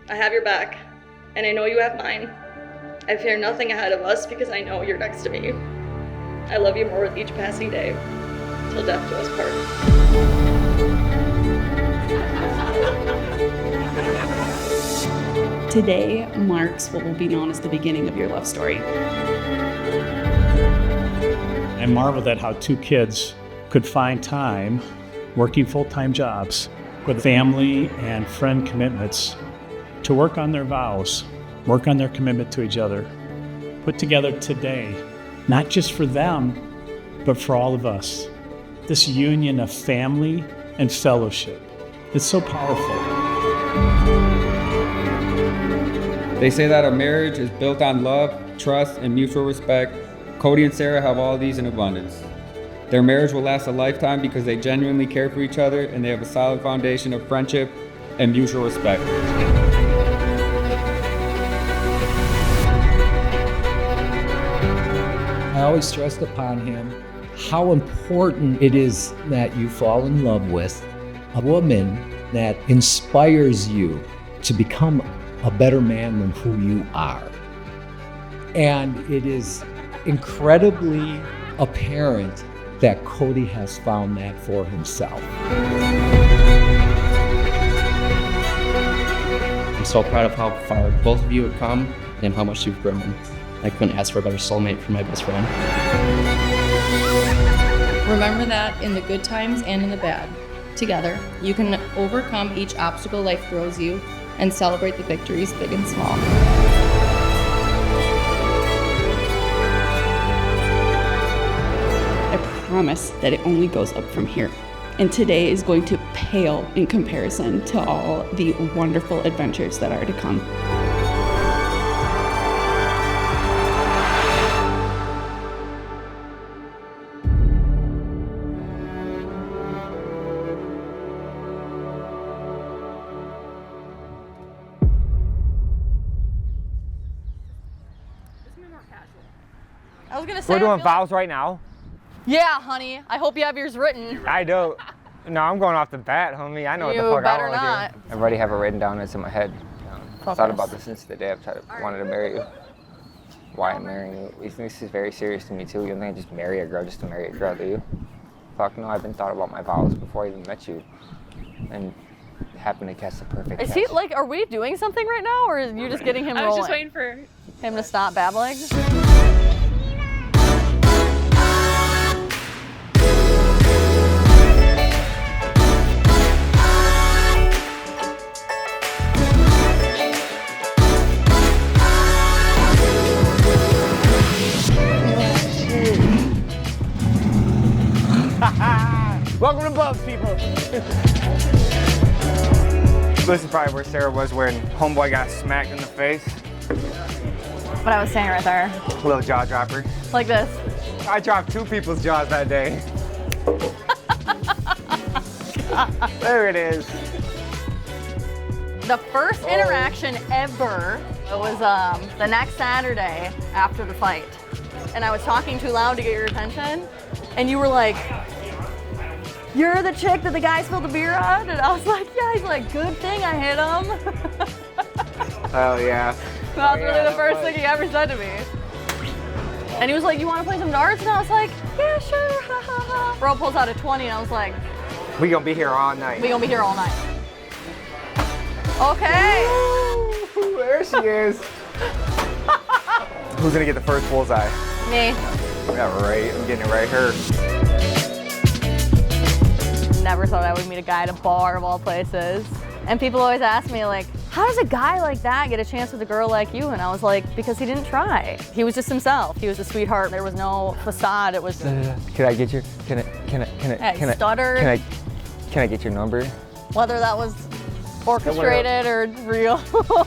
I have your back, and I know you have mine. I fear nothing ahead of us because I know you're next to me. I love you more with each passing day, till death do us part. Today marks what will be known as the beginning of your love story. I marveled at how two kids could find time working full-time jobs with family and friend commitments to work on their vows, work on their commitment to each other, put together today, not just for them, but for all of us. This union of family and fellowship. It's so powerful. They say that a marriage is built on love, trust, and mutual respect. Cody and Sarah have all these in abundance. Their marriage will last a lifetime because they genuinely care for each other and they have a solid foundation of friendship and mutual respect. I always stressed upon him how important it is that you fall in love with a woman that inspires you to become a better man than who you are. And it is incredibly apparent that Cody has found that for himself. I'm so proud of how far both of you have come and how much you've grown. I couldn't ask for a better soulmate for my best friend. Remember that in the good times and in the bad, together, you can overcome each obstacle life throws you and celebrate the victories, big and small. I promise that it only goes up from here. And today is going to pale in comparison to all the wonderful adventures that are to come. I was gonna say We're doing vows right now. yeah, honey. I hope you have yours written. I don't. No, I'm going off the bat, homie. I know what the You fuck better I want not. to do. I already have it written down. It's in my head. I thought Focus. about this since the day wanted to marry you. Why I'm marrying you. This is very serious to me too. You don't think I just marry a girl just to marry a girl, do you? Fuck no, I've been thought about my vows before I even met you. And happened to catch the perfect Is catch. he like? Are we doing something right now, or are you just getting him I was rolling? just waiting for him to stop babbling. Welcome to Bubs, people. This is probably where Sarah was when homeboy got smacked in the face. But I was standing right there, Little jaw dropper. like this. I dropped 2 people's jaws that day. There it is. The first interaction ever, it was the next Saturday after the fight. And I was talking too loud to get your attention. And you were like, "You're the chick that the guy spilled the beer on?" And I was like, "Yeah." He's like, "Good thing I hit him." Oh yeah. That was really the first thing he ever said to me. And he was like, "You want to play some darts?" And I was like, "Yeah, sure." Ha ha ha. Bro pulls out a 20 and I was like, We gonna be here all night. "We gonna be here all night." Okay. Ooh, there she is. Who's gonna get the first bullseye? Me. Yeah, right. I'm getting it right here. Never thought I would meet a guy at a bar of all places. And people always ask me like, "How does a guy like that get a chance with a girl like you?" And I was like, "Because he didn't try. He was just himself. He was a sweetheart. There was no facade. It was." Can I get your? Can I stuttered. Can I get your number? Whether that was orchestrated or real,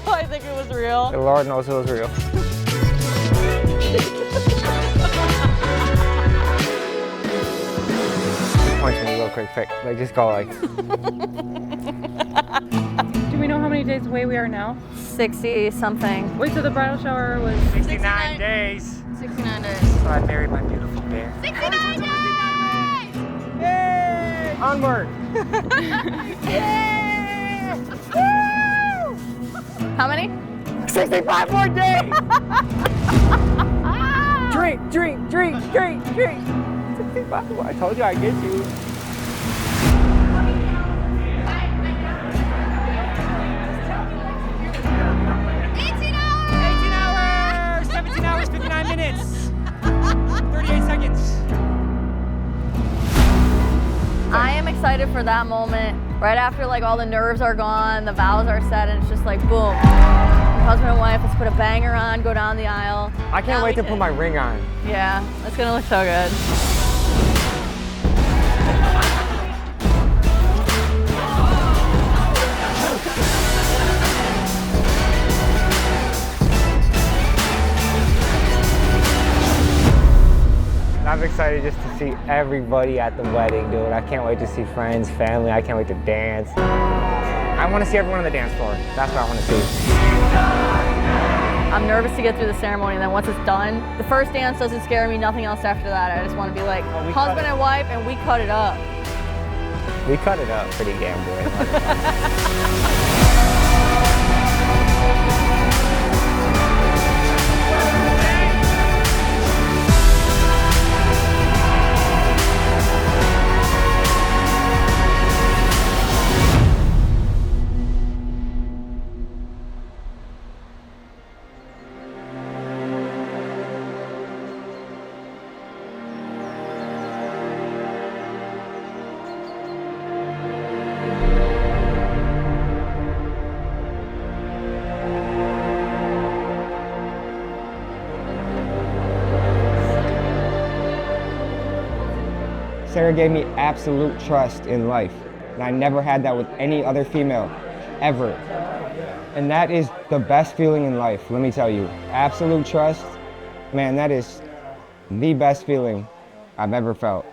I think it was real. The Lord knows it was real. Point to me real quick, like just go like. Do we know how many days away we are now? 60 something. Wait, so the bridal shower was 69 days. 69 days. So I married my beautiful bear. 69 days! Yay! Onward! Yeah! Woo! How many? 65 more days! Drink. 65 more. I told you I'd get you. I am excited for that moment, right after like all the nerves are gone, the vows are set, and it's just like boom. Husband and wife, let's put a banger on, go down the aisle. I can't wait to put my ring on. Yeah, it's gonna look so good. I'm excited just to see everybody at the wedding, dude. I can't wait to see friends, family. I can't wait to dance. I want to see everyone on the dance floor. That's what I want to see. I'm nervous to get through the ceremony, and then once it's done, the first dance doesn't scare me, nothing else after that. I just want to be like husband and wife, and we cut it up. We cut it up pretty damn good. Sarah gave me absolute trust in life, and I never had that with any other female, ever. And that is the best feeling in life, let me tell you. Absolute trust, man, that is the best feeling I've ever felt.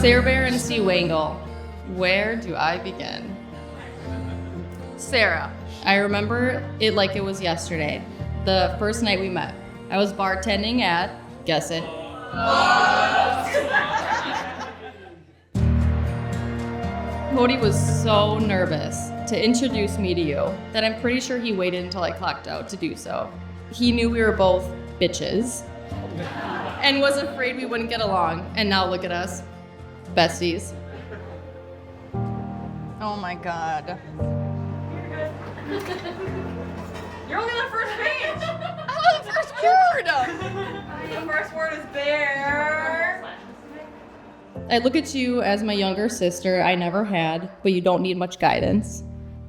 Sarah Bear and Steve Wangle, where do I begin? Sarah, I remember it like it was yesterday, the first night we met. I was bartending at, guess it. Cody was so nervous to introduce me to you that I'm pretty sure he waited until I clocked out to do so. He knew we were both bitches and was afraid we wouldn't get along, and now look at us. Besties. Oh my God. You're only on the first page. I'm on the first word. The first word is bear. I look at you as my younger sister I never had, but you don't need much guidance.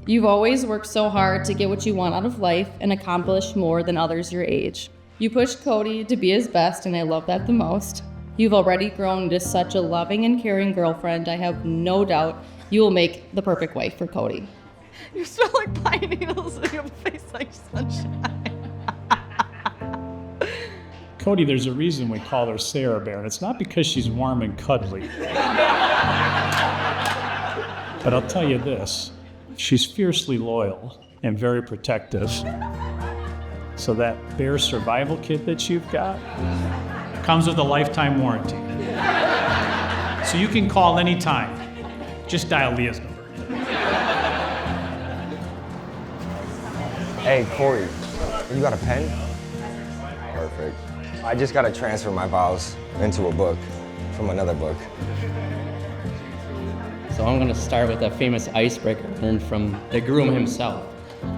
You've always worked so hard to get what you want out of life and accomplish more than others your age. You pushed Cody to be his best, and I love that the most. You've already grown into such a loving and caring girlfriend. I have no doubt you will make the perfect wife for Cody. You smell like pine needles and you have a face like sunshine. Cody, there's a reason we call her Sarah Bear, and it's not because she's warm and cuddly. But I'll tell you this, she's fiercely loyal and very protective. So that bear survival kit that you've got comes with a lifetime warranty. So you can call anytime. Just dial Leah's number. Hey, Corey, you got a pen? Perfect. I just got to transfer my vows into a book from another book. So I'm gonna start with a famous icebreaker learned from the groom himself.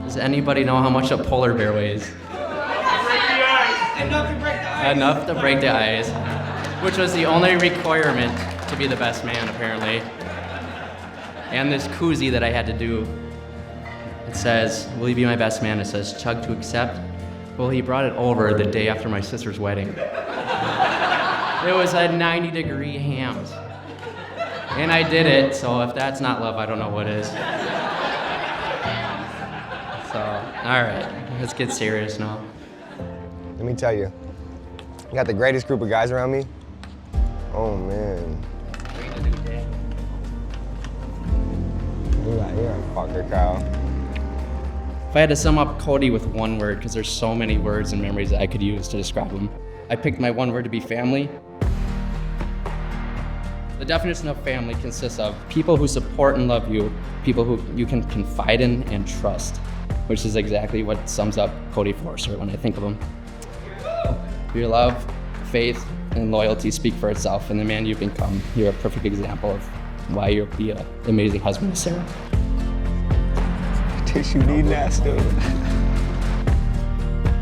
Does anybody know how much a polar bear weighs? Enough to break the ice, which was the only requirement to be the best man, apparently. And this koozie that I had to do, it says, will you be my best man? It says, chug to accept. Well, he brought it over the day after my sister's wedding. It was a 90-degree hams. And I did it, so if that's not love, I don't know what is. So, all right, let's get serious now. Let me tell you, I got the greatest group of guys around me. Oh, man. You're a fucker, Kyle. If I had to sum up Cody with one word, because there's so many words and memories that I could use to describe him, I picked my one word to be family. The definition of family consists of people who support and love you, people who you can confide in and trust, which is exactly what sums up Cody Forster when I think of him. Your love, faith, and loyalty speak for itself, and the man you've become, you're a perfect example of why you'll be an amazing husband to Sarah. Tissue need nasty.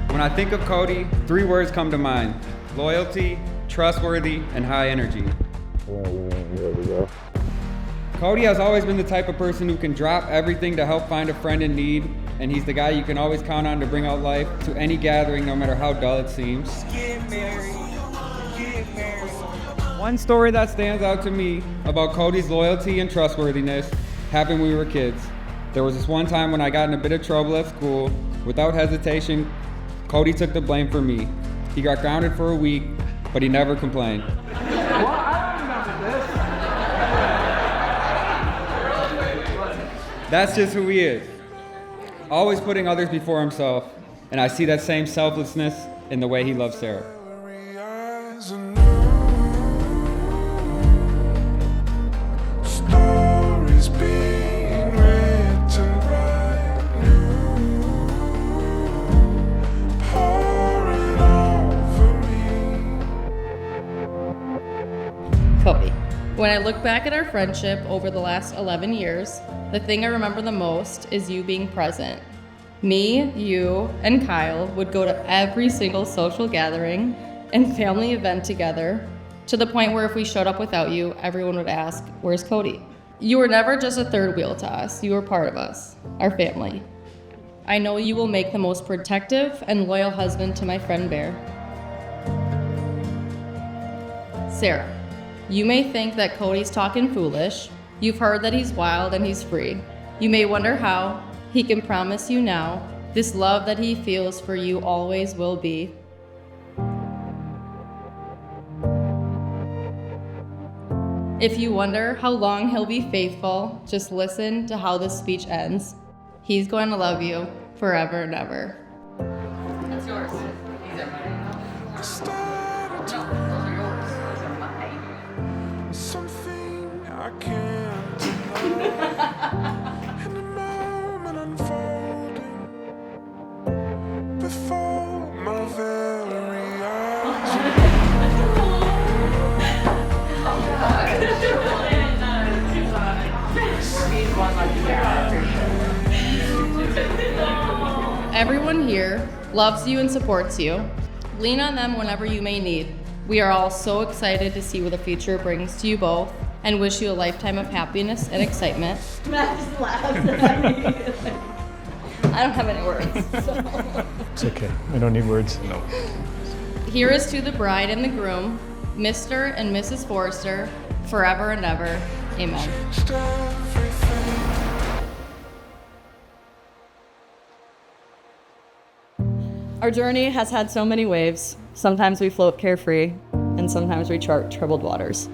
When I think of Cody, 3 words come to mind: loyalty, trustworthy, and high energy. There we go. Cody has always been the type of person who can drop everything to help find a friend in need, and he's the guy you can always count on to bring out life to any gathering, no matter how dull it seems. One story that stands out to me about Cody's loyalty and trustworthiness happened when we were kids. There was this one time when I got in a bit of trouble at school. Without hesitation, Cody took the blame for me. He got grounded for a week, but he never complained. That's just who he is. Always putting others before himself, and I see that same selflessness in the way he loves Sarah. Cody. When I look back at our friendship over the last 11 years, the thing I remember the most is you being present. Me, you, and Kyle would go to every single social gathering and family event together, to the point where if we showed up without you, everyone would ask, "Where's Cody?" You were never just a third wheel to us. You were part of us, our family. I know you will make the most protective and loyal husband to my friend Bear. Sarah. You may think that Cody's talking foolish. You've heard that he's wild and he's free. You may wonder how. He can promise you now, this love that he feels for you always will be. If you wonder how long he'll be faithful, just listen to how this speech ends. He's going to love you forever and ever. That's yours. These are mine. Something I can't deny. In the moment unfolding before my very eyes. Everyone here loves you and supports you. Lean on them whenever you may need. We are all so excited to see what the future brings to you both and wish you a lifetime of happiness and excitement. Matt just laughs at me. I don't have any words. So. It's okay. I don't need words. No. Here is to the bride and the groom, Mr. and Mrs. Forster, forever and ever. Amen. Our journey has had so many waves. Sometimes we float carefree, and sometimes we chart troubled waters.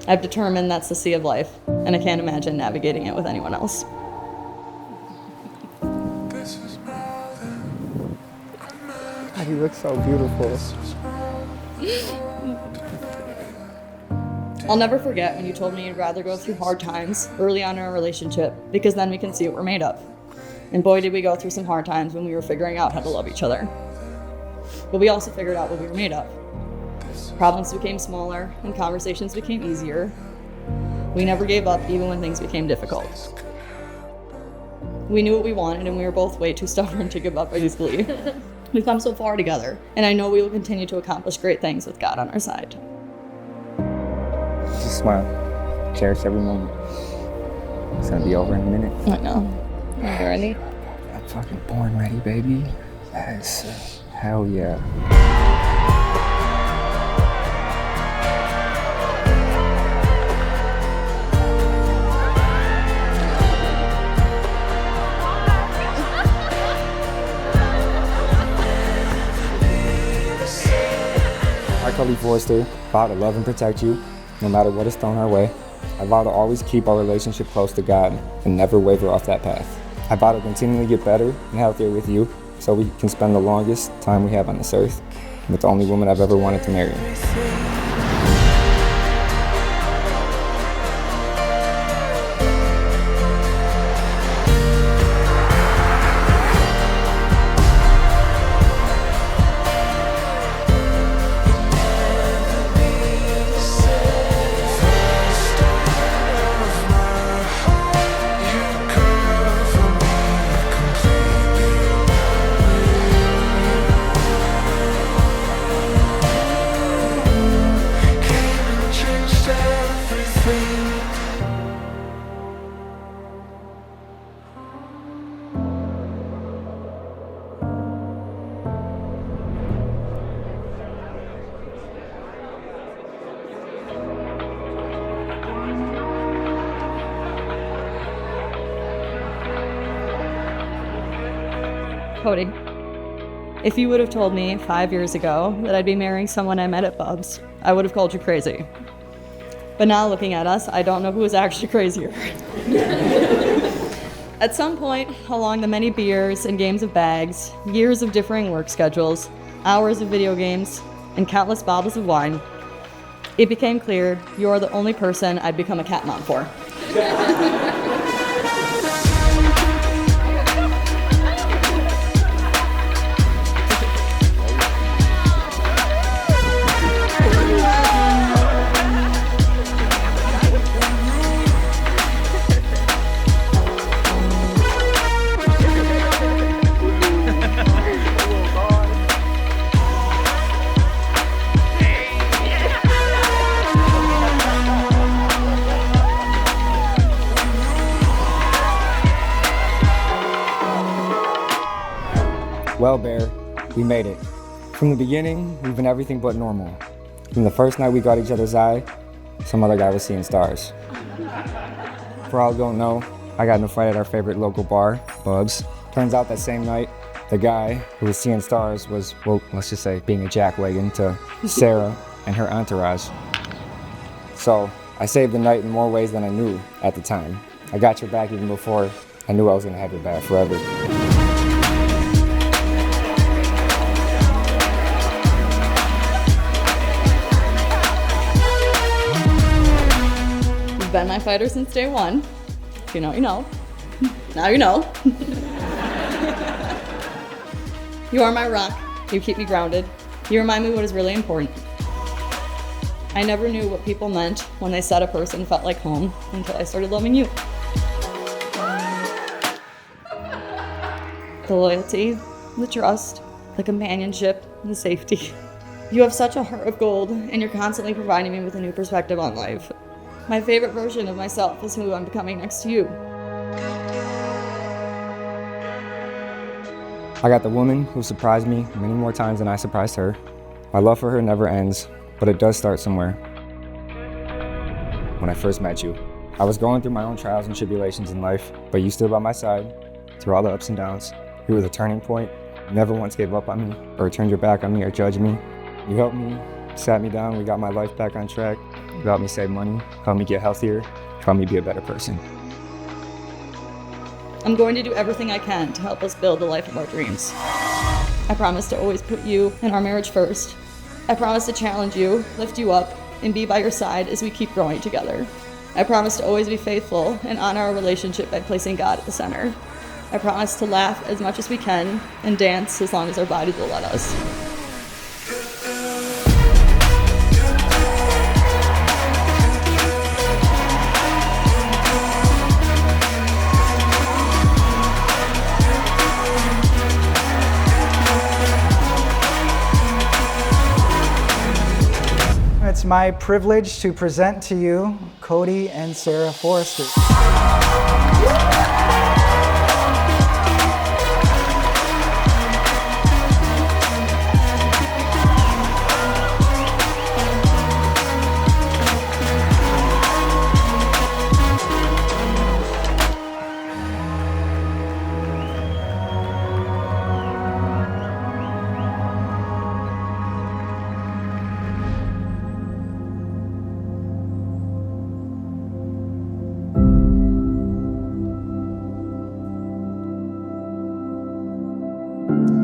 I've determined that's the sea of life, and I can't imagine navigating it with anyone else. God, you look so beautiful. I'll never forget when you told me you'd rather go through hard times early on in our relationship, because then we can see what we're made of. And boy, did we go through some hard times when we were figuring out how to love each other. But we also figured out what we were made of. Problems became smaller and conversations became easier. We never gave up even when things became difficult. We knew what we wanted and we were both way too stubborn to give up easily. We've come so far together, and I know we will continue to accomplish great things with God on our side. Just smile. Cherish every moment. It's gonna be over in a minute. I know. Are you ready? I'm fucking born ready, baby. Yes. Hell yeah. I, Cody Forster, vow to love and protect you, no matter what is thrown our way. I vow to always keep our relationship close to God and never waver off that path. I vow to continually get better and healthier with you so we can spend the longest time we have on this earth with the only woman I've ever wanted to marry. Cody, if you would have told me 5 years ago that I'd be marrying someone I met at Bubs, I would have called you crazy. But now looking at us, I don't know who is actually crazier. At some point along the many beers and games of bags, years of differing work schedules, hours of video games, and countless bottles of wine, it became clear you're the only person I'd become a cat mom for. Well, Bear, we made it. From the beginning, we've been everything but normal. From the first night we got each other's eye, some other guy was seeing stars. For all who don't know, I got in a fight at our favorite local bar, Bubs. Turns out that same night, the guy who was seeing stars was, well, let's just say, being a jackwagon to Sarah and her entourage. So, I saved the night in more ways than I knew at the time. I got your back even before I knew I was gonna have your back forever. You've been my fighter since day one. If you know, you know. Now you know. You are my rock. You keep me grounded. You remind me what is really important. I never knew what people meant when they said a person felt like home until I started loving you. The loyalty, the trust, the companionship, the safety. You have such a heart of gold, and you're constantly providing me with a new perspective on life. My favorite version of myself is who I'm becoming next to you. I got the woman who surprised me many more times than I surprised her. My love for her never ends, but it does start somewhere. When I first met you, I was going through my own trials and tribulations in life, but you stood by my side through all the ups and downs. You were the turning point. You never once gave up on me or turned your back on me or judged me. You helped me, sat me down, we got my life back on track. You helped me save money, helped me get healthier, helped me be a better person. I'm going to do everything I can to help us build the life of our dreams. I promise to always put you and our marriage first. I promise to challenge you, lift you up, and be by your side as we keep growing together. I promise to always be faithful and honor our relationship by placing God at the center. I promise to laugh as much as we can and dance as long as our bodies will let us. It's my privilege to present to you Cody and Sarah Forrester.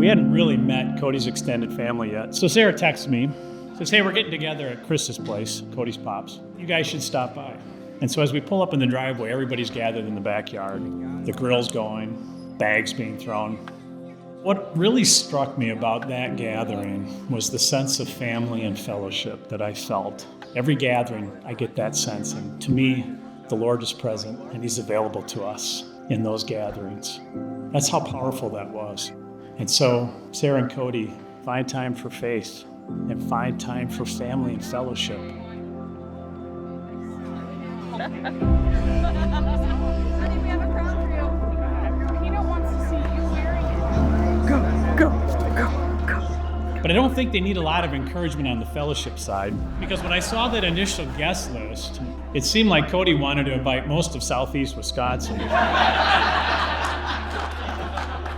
We hadn't really met Cody's extended family yet. So Sarah texts me, says, hey, we're getting together at Chris's place, Cody's pops. You guys should stop by. And so as we pull up in the driveway, everybody's gathered in the backyard. The grill's going, bags being thrown. What really struck me about that gathering was the sense of family and fellowship that I felt. Every gathering, I get that sense. And to me, the Lord is present and He's available to us in those gatherings. That's how powerful that was. And so, Sarah and Cody, find time for faith and find time for family and fellowship. But I don't think they need a lot of encouragement on the fellowship side, because when I saw that initial guest list, it seemed like Cody wanted to invite most of Southeast Wisconsin.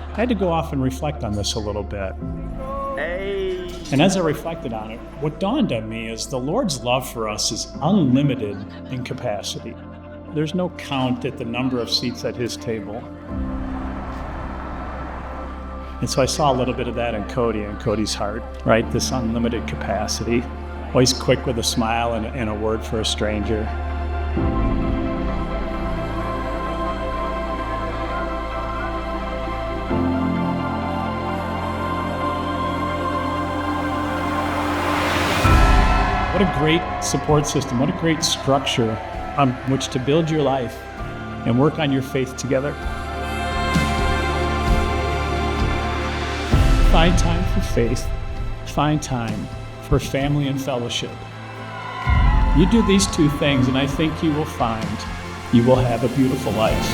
I had to go off and reflect on this a little bit. Hey. And as I reflected on it, what dawned on me is the Lord's love for us is unlimited in capacity. There's no count at the number of seats at His table. And so I saw a little bit of that in Cody and Cody's heart, right? This unlimited capacity. Always quick with a smile and a word for a stranger. What a great support system. What a great structure on which to build your life and work on your faith together. Find time for faith. Find time for family and fellowship. You do these two things, and I think you will find you will have a beautiful life.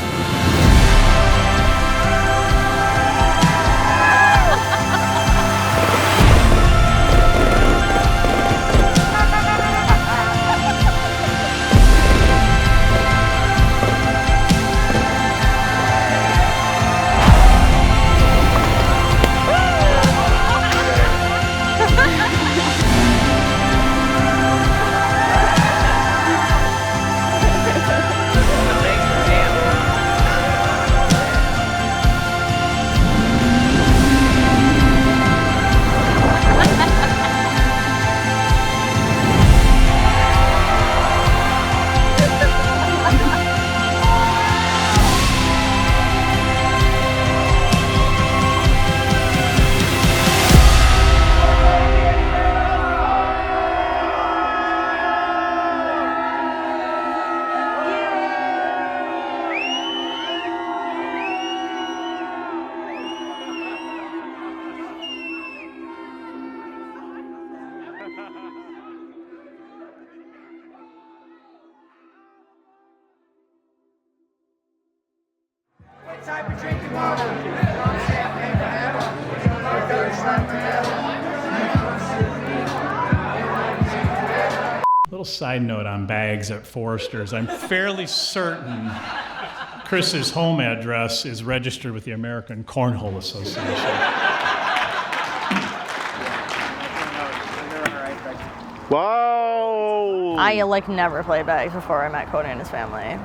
Little side note on bags at Forrester's. I'm fairly certain Chris's home address is registered with the American Cornhole Association. Whoa! I never played bags before I met Cody and his family.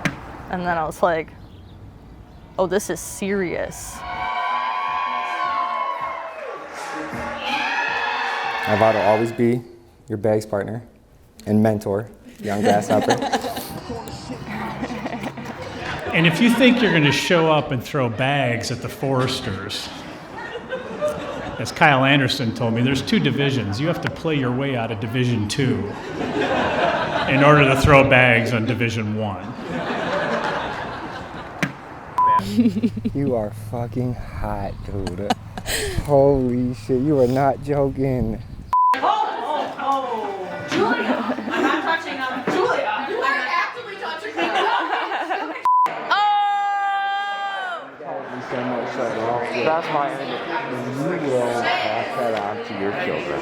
And then I was like, oh, this is serious. I vow to always be your bags partner and mentor, young grasshopper. And if you think you're going to show up and throw bags at the Forresters, as Kyle Anderson told me, there's two divisions. You have to play your way out of Division 2 in order to throw bags on Division 1. You are fucking hot, dude. Holy shit, you are not joking. Julia! I'm not touching them. Julia! You are actively touching them. That's my ending. You will pass that on to your children.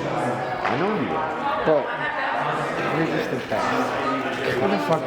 I know you will. But here's just the thing. What the fuck?